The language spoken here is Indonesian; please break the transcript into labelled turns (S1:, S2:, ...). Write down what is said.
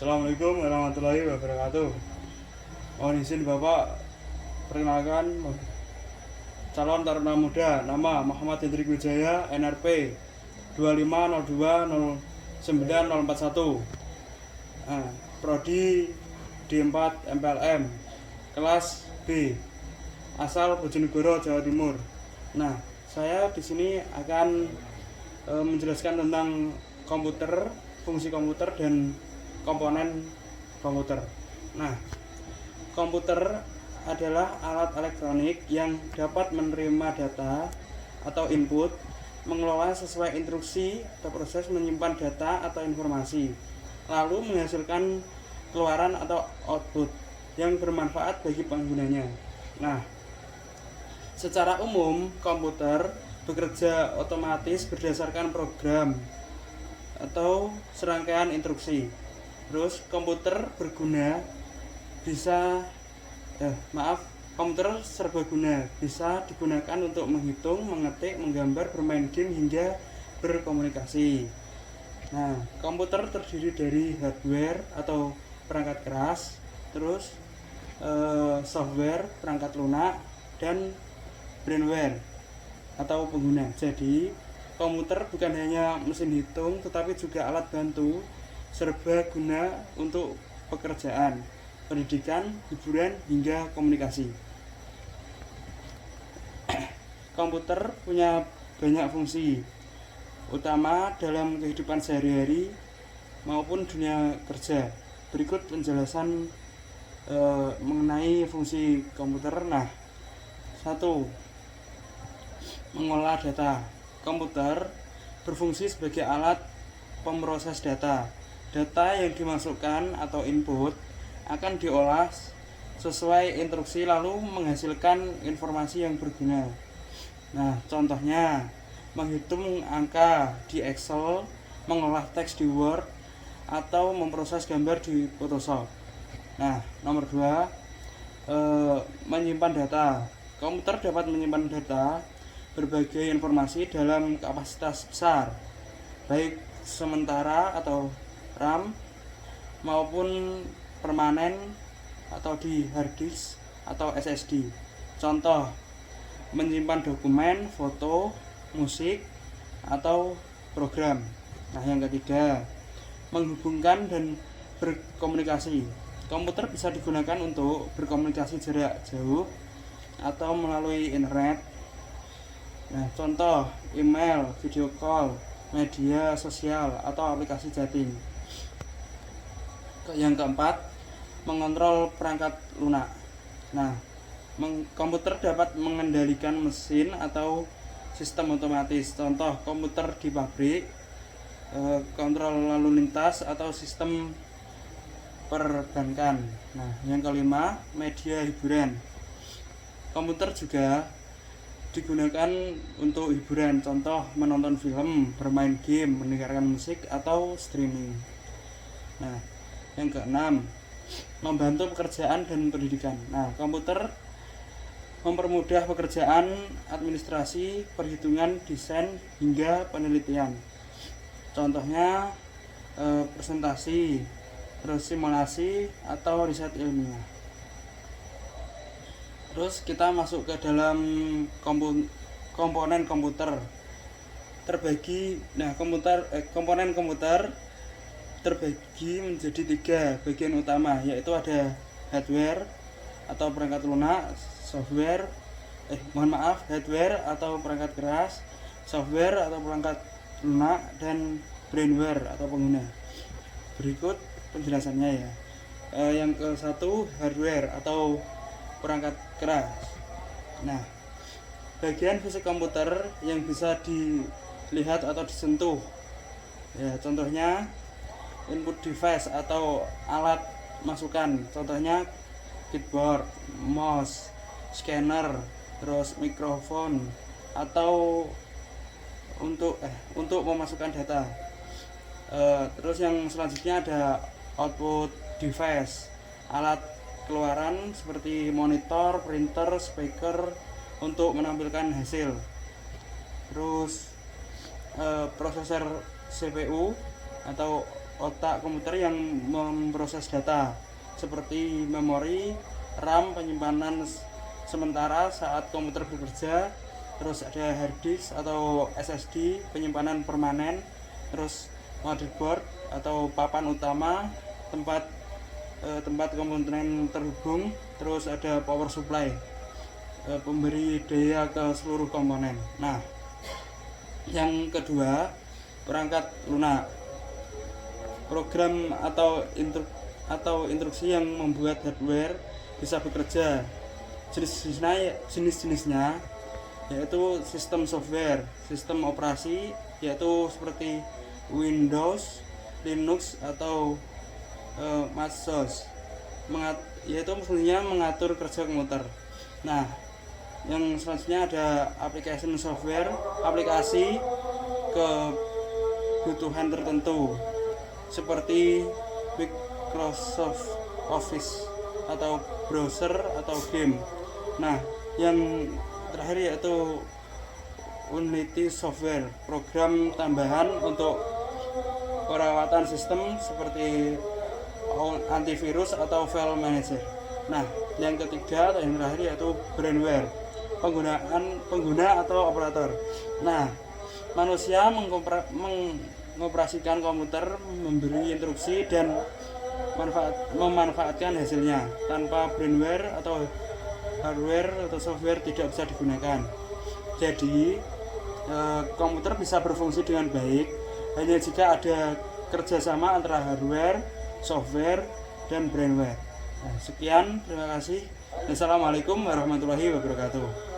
S1: Assalamualaikum warahmatullahi wabarakatuh. Mohon izin Bapak, perkenalkan calon taruna muda, nama Muhammad Hendrik Wijaya, NRP 250209041. Prodi D4 MPLM, kelas B, asal Bojonegoro, Jawa Timur. Nah, saya di sini akan menjelaskan tentang komputer, fungsi komputer dan komponen komputer. Nah, komputer adalah alat elektronik yang dapat menerima data atau input, mengelola sesuai instruksi atau proses, menyimpan data atau informasi, lalu menghasilkan keluaran atau output yang bermanfaat bagi penggunanya. Nah, secara umum komputer bekerja otomatis berdasarkan program atau serangkaian instruksi. Terus komputer serbaguna, bisa digunakan untuk menghitung, mengetik, menggambar, bermain game hingga berkomunikasi. Nah, komputer terdiri dari hardware atau perangkat keras, terus software, perangkat lunak, dan brainware atau pengguna. Jadi komputer bukan hanya mesin hitung, tetapi juga alat bantu serbaguna untuk pekerjaan, pendidikan, hiburan, hingga komunikasi. Komputer punya banyak fungsi utama dalam kehidupan sehari-hari maupun dunia kerja. Berikut penjelasan mengenai fungsi komputer. Nah, 1. Mengolah data. Komputer berfungsi sebagai alat pemroses data. Data yang dimasukkan atau input akan diolah sesuai instruksi lalu menghasilkan informasi yang berguna. Nah, contohnya menghitung angka di Excel, mengolah teks di Word, atau memproses gambar di Photoshop. Nah, nomor 2, menyimpan data. Komputer dapat menyimpan data berbagai informasi dalam kapasitas besar, baik sementara atau RAM maupun permanen atau di hard disk atau SSD. Contoh, menyimpan dokumen, foto, musik, atau program. Nah, yang ketiga, menghubungkan dan berkomunikasi. Komputer bisa digunakan untuk berkomunikasi jarak jauh atau melalui internet. Nah, contoh, email, video call, media sosial, atau aplikasi chatting. Yang keempat, mengontrol perangkat lunak. Nah, komputer dapat mengendalikan mesin atau sistem otomatis. Contoh, komputer di pabrik, kontrol lalu lintas, atau sistem perbankan. Nah, yang kelima, media hiburan. Komputer juga digunakan untuk hiburan, contoh menonton film, bermain game, mendengarkan musik, atau streaming. Nah, yang keenam, membantu pekerjaan dan pendidikan. Nah, komputer mempermudah pekerjaan administrasi, perhitungan, desain, hingga penelitian. Contohnya presentasi, terus simulasi, atau riset ilmiah. Terus kita masuk ke dalam komponen komputer. Komponen komputer terbagi menjadi 3 bagian utama, yaitu ada hardware atau perangkat lunak, hardware atau perangkat keras, software atau perangkat lunak, dan brainware atau pengguna. Berikut penjelasannya ya. Yang ke-1, hardware atau perangkat keras. Nah, bagian fisik komputer yang bisa dilihat atau disentuh. Ya, contohnya input device atau alat masukan, contohnya keyboard, mouse, scanner, terus mikrofon, atau untuk memasukkan data. Terus yang selanjutnya ada output device, alat keluaran seperti monitor, printer, speaker untuk menampilkan hasil. Terus prosesor CPU atau otak komputer yang memproses data seperti memori, RAM penyimpanan sementara saat komputer bekerja, terus ada hard disk atau SSD penyimpanan permanen, terus motherboard atau papan utama tempat komponen terhubung, terus ada power supply pemberi daya ke seluruh komponen. Nah, yang kedua, perangkat lunak, program atau instruksi yang membuat hardware bisa bekerja. Jenis-jenisnya yaitu sistem software, sistem operasi yaitu seperti Windows, Linux atau MacOS, yaitu fungsinya mengatur kerja komputer. Nah, yang selanjutnya ada application software, aplikasi kebutuhan tertentu seperti Microsoft Office atau browser atau game. Nah, yang terakhir yaitu Unity software, program tambahan untuk perawatan sistem seperti antivirus atau file manager. Nah, yang ketiga atau yang terakhir yaitu brainware, pengguna atau operator. Nah, manusia mengoperasikan komputer, memberi instruksi dan memanfaatkan hasilnya. Tanpa brainware atau hardware atau software tidak bisa digunakan. Jadi komputer bisa berfungsi dengan baik hanya jika ada kerjasama antara hardware, software, dan brainware. Nah, sekian, terima kasih. Assalamualaikum warahmatullahi wabarakatuh.